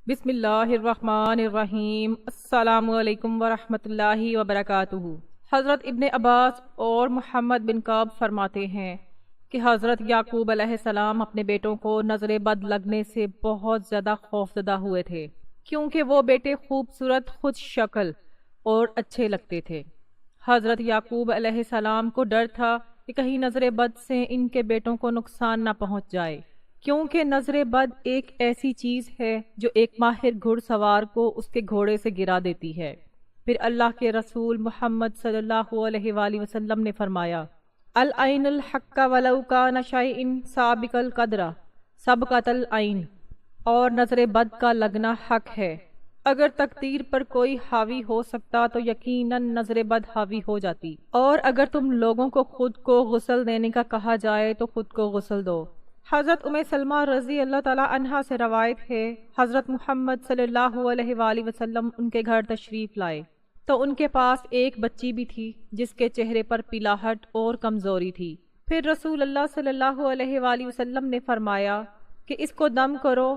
بسم اللہ الرحمن الرحیم۔ السلام علیکم ورحمۃ اللہ وبرکاتہ۔ حضرت ابن عباس اور محمد بن کعب فرماتے ہیں کہ حضرت یعقوب علیہ السلام اپنے بیٹوں کو نظر بد لگنے سے بہت زیادہ خوفزدہ ہوئے تھے، کیونکہ وہ بیٹے خوبصورت، خود شکل اور اچھے لگتے تھے۔ حضرت یعقوب علیہ السلام کو ڈر تھا کہ کہیں نظر بد سے ان کے بیٹوں کو نقصان نہ پہنچ جائے، کیونکہ نظر بد ایک ایسی چیز ہے جو ایک ماہر گھڑ سوار کو اس کے گھوڑے سے گرا دیتی ہے۔ پھر اللہ کے رسول محمد صلی اللہ علیہ وآلہ وسلم نے فرمایا، العین الحق ولو کان شیء سابق القدر سبقت العین، اور نظر بد کا لگنا حق ہے۔ اگر تقدیر پر کوئی حاوی ہو سکتا تو یقیناً نظر بد حاوی ہو جاتی، اور اگر تم لوگوں کو خود کو غسل دینے کا کہا جائے تو خود کو غسل دو۔ حضرت ام سلمہ رضی اللہ تعالیٰ عنہا سے روایت ہے، حضرت محمد صلی اللہ علیہ وآلہ وسلم ان کے گھر تشریف لائے تو ان کے پاس ایک بچی بھی تھی جس کے چہرے پر پیلاہٹ اور کمزوری تھی۔ پھر رسول اللہ صلی اللہ علیہ وآلہ وسلم نے فرمایا کہ اس کو دم کرو،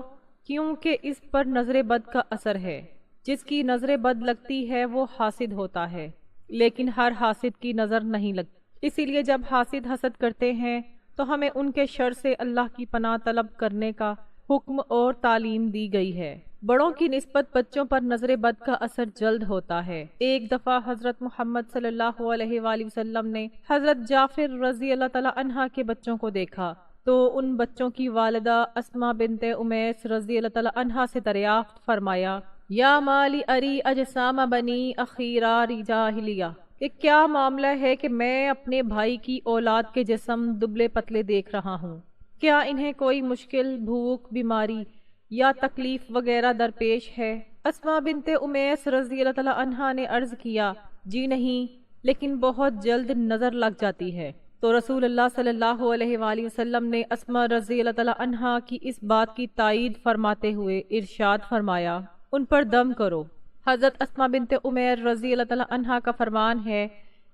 کیونکہ اس پر نظر بد کا اثر ہے۔ جس کی نظر بد لگتی ہے وہ حاسد ہوتا ہے، لیکن ہر حاسد کی نظر نہیں لگتی، اسی لیے جب حاسد حسد کرتے ہیں تو ہمیں ان کے شر سے اللہ کی پناہ طلب کرنے کا حکم اور تعلیم دی گئی ہے۔ بڑوں کی نسبت بچوں پر نظر بد کا اثر جلد ہوتا ہے۔ ایک دفعہ حضرت محمد صلی اللہ علیہ وآلہ وسلم نے حضرت جعفر رضی اللہ تعالیٰ عنہ کے بچوں کو دیکھا تو ان بچوں کی والدہ اسماء بنت امیس رضی اللہ تعالیٰ عنہ سے دریافت فرمایا، یا مالی اری اجسام بنی اخیرار جاہلیہ، کہ کیا معاملہ ہے کہ میں اپنے بھائی کی اولاد کے جسم دبلے پتلے دیکھ رہا ہوں، کیا انہیں کوئی مشکل، بھوک، بیماری یا تکلیف وغیرہ درپیش ہے؟ اسماء بنت امیس رضی اللہ تعالیٰ عنہا نے عرض کیا، جی نہیں، لیکن بہت جلد نظر لگ جاتی ہے۔ تو رسول اللہ صلی اللہ علیہ وآلہ وسلم نے اسماء رضی اللہ تعالیٰ عنہا کی اس بات کی تائید فرماتے ہوئے ارشاد فرمایا، ان پر دم کرو۔ حضرت اسماء بنت عمیر رضی اللہ تعالیٰ عنہا کا فرمان ہے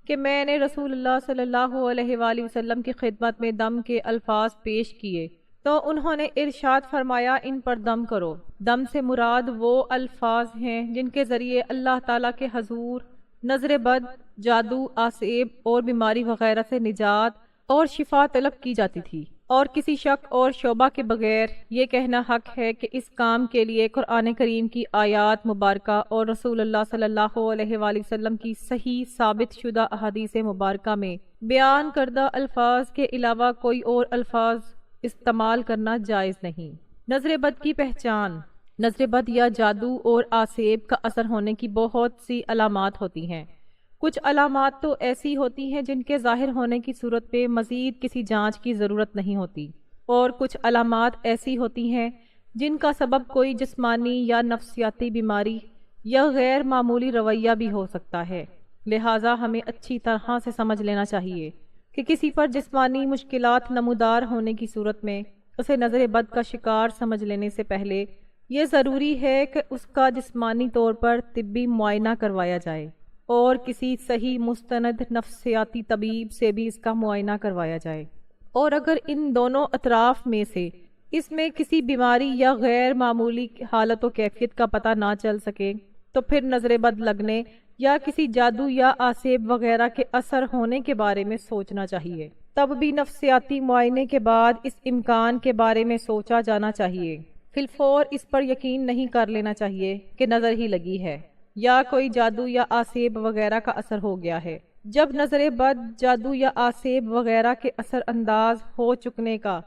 کہ میں نے رسول اللہ صلی اللہ علیہ وآلہ وسلم کی خدمت میں دم کے الفاظ پیش کیے تو انہوں نے ارشاد فرمایا، ان پر دم کرو۔ دم سے مراد وہ الفاظ ہیں جن کے ذریعے اللہ تعالیٰ کے حضور نظر بد، جادو، آسیب اور بیماری وغیرہ سے نجات اور شفا طلب کی جاتی تھی، اور کسی شک اور شبہ کے بغیر یہ کہنا حق ہے کہ اس کام کے لیے قرآن کریم کی آیات مبارکہ اور رسول اللہ صلی اللہ علیہ وآلہ وسلم کی صحیح ثابت شدہ احادیث مبارکہ میں بیان کردہ الفاظ کے علاوہ کوئی اور الفاظ استعمال کرنا جائز نہیں۔ نظر بد کی پہچان۔ نظر بد یا جادو اور آسیب کا اثر ہونے کی بہت سی علامات ہوتی ہیں۔ کچھ علامات تو ایسی ہوتی ہیں جن کے ظاہر ہونے کی صورت پہ مزید کسی جانچ کی ضرورت نہیں ہوتی، اور کچھ علامات ایسی ہوتی ہیں جن کا سبب کوئی جسمانی یا نفسیاتی بیماری یا غیر معمولی رویہ بھی ہو سکتا ہے۔ لہٰذا ہمیں اچھی طرح سے سمجھ لینا چاہیے کہ کسی پر جسمانی مشکلات نمودار ہونے کی صورت میں اسے نظر بد کا شکار سمجھ لینے سے پہلے یہ ضروری ہے کہ اس کا جسمانی طور پر طبی معائنہ کروایا جائے، اور کسی صحیح مستند نفسیاتی طبیب سے بھی اس کا معائنہ کروایا جائے، اور اگر ان دونوں اطراف میں سے اس میں کسی بیماری یا غیر معمولی حالت و کیفیت کا پتہ نہ چل سکے تو پھر نظر بد لگنے یا کسی جادو یا آسیب وغیرہ کے اثر ہونے کے بارے میں سوچنا چاہیے۔ تب بھی نفسیاتی معائنے کے بعد اس امکان کے بارے میں سوچا جانا چاہیے۔ فی الفور اس پر یقین نہیں کر لینا چاہیے کہ نظر ہی لگی ہے یا کوئی جادو یا آسیب وغیرہ کا اثر ہو گیا ہے۔ جب نظر بد، جادو یا آسیب وغیرہ کے اثر انداز ہو چکنے کا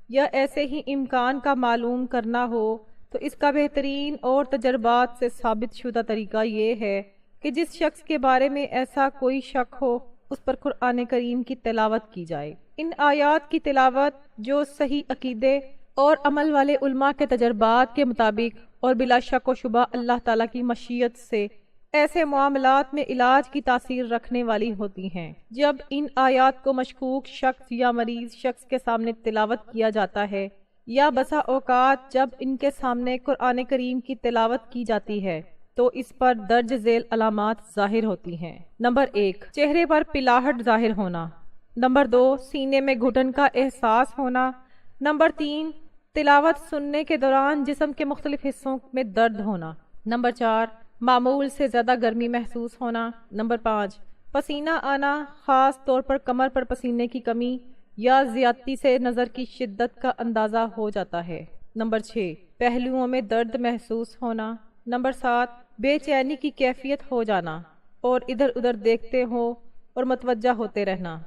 یا ایسے ہی امکان کا معلوم کرنا ہو تو اس کا بہترین اور تجربات سے ثابت شدہ طریقہ یہ ہے کہ جس شخص کے بارے میں ایسا کوئی شک ہو اس پر قرآن کریم کی تلاوت کی جائے۔ ان آیات کی تلاوت جو صحیح عقیدے اور عمل والے علماء کے تجربات کے مطابق اور بلا شک و شبہ اللہ تعالیٰ کی مشیت سے ایسے معاملات میں علاج کی تاثیر رکھنے والی ہوتی ہیں۔ جب ان آیات کو مشکوک شخص یا مریض شخص کے سامنے تلاوت کیا جاتا ہے، یا بسا اوقات جب ان کے سامنے قرآن کریم کی تلاوت کی جاتی ہے تو اس پر درج ذیل علامات ظاہر ہوتی ہیں۔ نمبر 1، چہرے پر پلاہٹ ظاہر ہونا۔ نمبر 2، سینے میں گھٹن کا احساس ہونا۔ نمبر 3، تلاوت سننے کے دوران جسم کے مختلف حصوں میں درد ہونا۔ نمبر 4، معمول سے زیادہ گرمی محسوس ہونا۔ نمبر 5، پسینہ آنا، خاص طور پر کمر پر پسینے کی کمی یا زیادتی سے نظر کی شدت کا اندازہ ہو جاتا ہے۔ نمبر 6، پہلوؤں میں درد محسوس ہونا۔ نمبر 7، بے چینی کی کیفیت ہو جانا اور ادھر ادھر دیکھتے ہو اور متوجہ ہوتے رہنا۔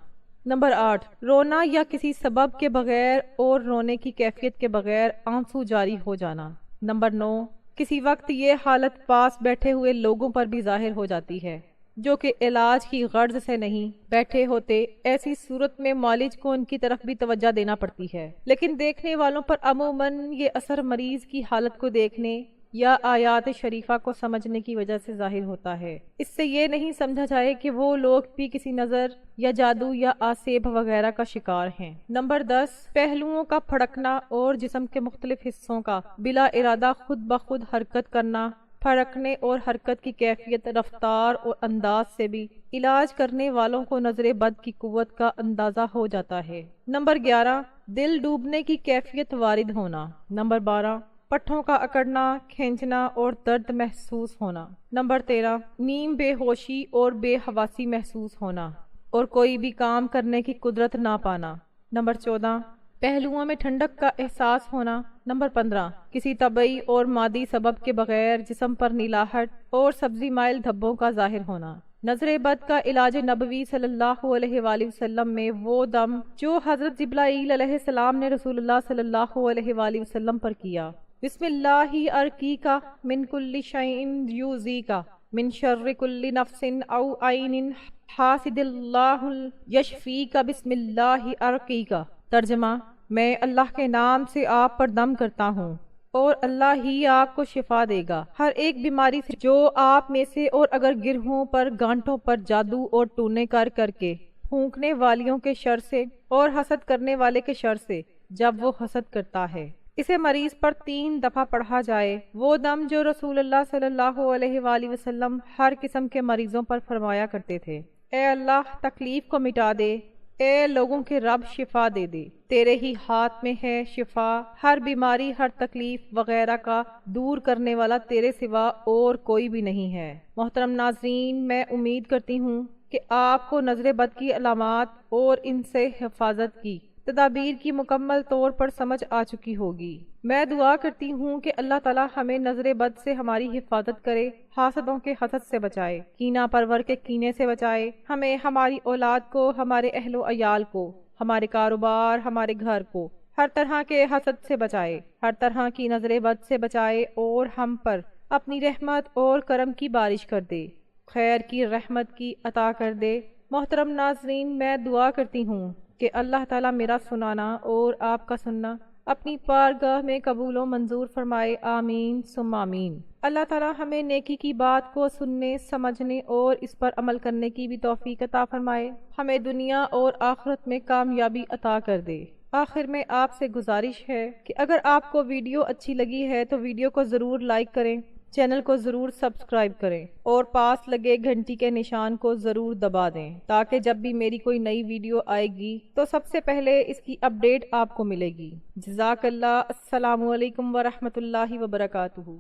نمبر 8، رونا یا کسی سبب کے بغیر اور رونے کی کیفیت کے بغیر آنسو جاری ہو جانا۔ نمبر 9، کسی وقت یہ حالت پاس بیٹھے ہوئے لوگوں پر بھی ظاہر ہو جاتی ہے جو کہ علاج کی غرض سے نہیں بیٹھے ہوتے۔ ایسی صورت میں معالج کو ان کی طرف بھی توجہ دینا پڑتی ہے، لیکن دیکھنے والوں پر عموماً یہ اثر مریض کی حالت کو دیکھنے یا آیات شریفہ کو سمجھنے کی وجہ سے ظاہر ہوتا ہے۔ اس سے یہ نہیں سمجھا جائے کہ وہ لوگ بھی کسی نظر یا جادو یا آسیب وغیرہ کا شکار ہیں۔ نمبر 10، پہلوؤں کا پھڑکنا اور جسم کے مختلف حصوں کا بلا ارادہ خود بخود حرکت کرنا۔ پھڑکنے اور حرکت کی کیفیت، رفتار اور انداز سے بھی علاج کرنے والوں کو نظر بد کی قوت کا اندازہ ہو جاتا ہے۔ نمبر 11، دل ڈوبنے کی کیفیت وارد ہونا۔ نمبر 12، پٹھوں کا اکڑنا، کھینچنا اور درد محسوس ہونا۔ نمبر 13، نیم بے ہوشی اور بے حواسی محسوس ہونا اور کوئی بھی کام کرنے کی قدرت نہ پانا۔ نمبر 14، پہلوؤں میں ٹھنڈک کا احساس ہونا۔ نمبر 15، کسی طبعی اور مادی سبب کے بغیر جسم پر نیلاہٹ اور سبزی مائل دھبوں کا ظاہر ہونا۔ نظر بد کا علاج نبوی صلی اللہ علیہ وآلہ وسلم میں وہ دم جو حضرت جبرائیل علیہ السلام نے رسول اللہ صلی اللہ علیہ وآلہ وسلم پر کیا۔ بسم اللہ ارقیکا من کل شیء یؤذیکا من شر کل نفس او عین حاسد اللہ یشفیکا بسم اللہ ارقیکا۔ ترجمہ، میں اللہ کے نام سے آپ پر دم کرتا ہوں اور اللہ ہی آپ کو شفا دے گا ہر ایک بیماری سے جو آپ میں سے، اور اگر گرہوں پر، گانٹوں پر جادو اور ٹونے کر کے، پھونکنے والیوں کے شر سے اور حسد کرنے والے کے شر سے جب وہ حسد کرتا ہے۔ اسے مریض پر 3 دفعہ پڑھا جائے، وہ دم جو رسول اللہ صلی اللہ علیہ وآلہ وسلم ہر قسم کے مریضوں پر فرمایا کرتے تھے۔ اے اللہ، تکلیف کو مٹا دے، اے لوگوں کے رب شفا دے دے، تیرے ہی ہاتھ میں ہے شفا، ہر بیماری، ہر تکلیف وغیرہ کا دور کرنے والا تیرے سوا اور کوئی بھی نہیں ہے۔ محترم ناظرین، میں امید کرتی ہوں کہ آپ کو نظر بد کی علامات اور ان سے حفاظت کی تدابیر کی مکمل طور پر سمجھ آ چکی ہوگی۔ میں دعا کرتی ہوں کہ اللہ تعالی ہمیں نظر بد سے ہماری حفاظت کرے، حاسدوں کے حسد سے بچائے، کینہ پرور کے کینے سے بچائے، ہمیں، ہماری اولاد کو، ہمارے اہل و عیال کو، ہمارے کاروبار، ہمارے گھر کو ہر طرح کے حسد سے بچائے، ہر طرح کی نظر بد سے بچائے اور ہم پر اپنی رحمت اور کرم کی بارش کر دے، خیر کی رحمت کی عطا کر دے۔ محترم ناظرین، میں دعا کرتی ہوں کہ اللہ تعالیٰ میرا سنانا اور آپ کا سننا اپنی بارگاہ میں قبول و منظور فرمائے، آمین ثم آمین۔ اللہ تعالیٰ ہمیں نیکی کی بات کو سننے، سمجھنے اور اس پر عمل کرنے کی بھی توفیق عطا فرمائے، ہمیں دنیا اور آخرت میں کامیابی عطا کر دے۔ آخر میں آپ سے گزارش ہے کہ اگر آپ کو ویڈیو اچھی لگی ہے تو ویڈیو کو ضرور لائک کریں، چینل کو ضرور سبسکرائب کریں اور پاس لگے گھنٹی کے نشان کو ضرور دبا دیں تاکہ جب بھی میری کوئی نئی ویڈیو آئے گی تو سب سے پہلے اس کی اپڈیٹ آپ کو ملے گی۔ جزاک اللہ۔ السلام علیکم ورحمۃ اللہ وبرکاتہ۔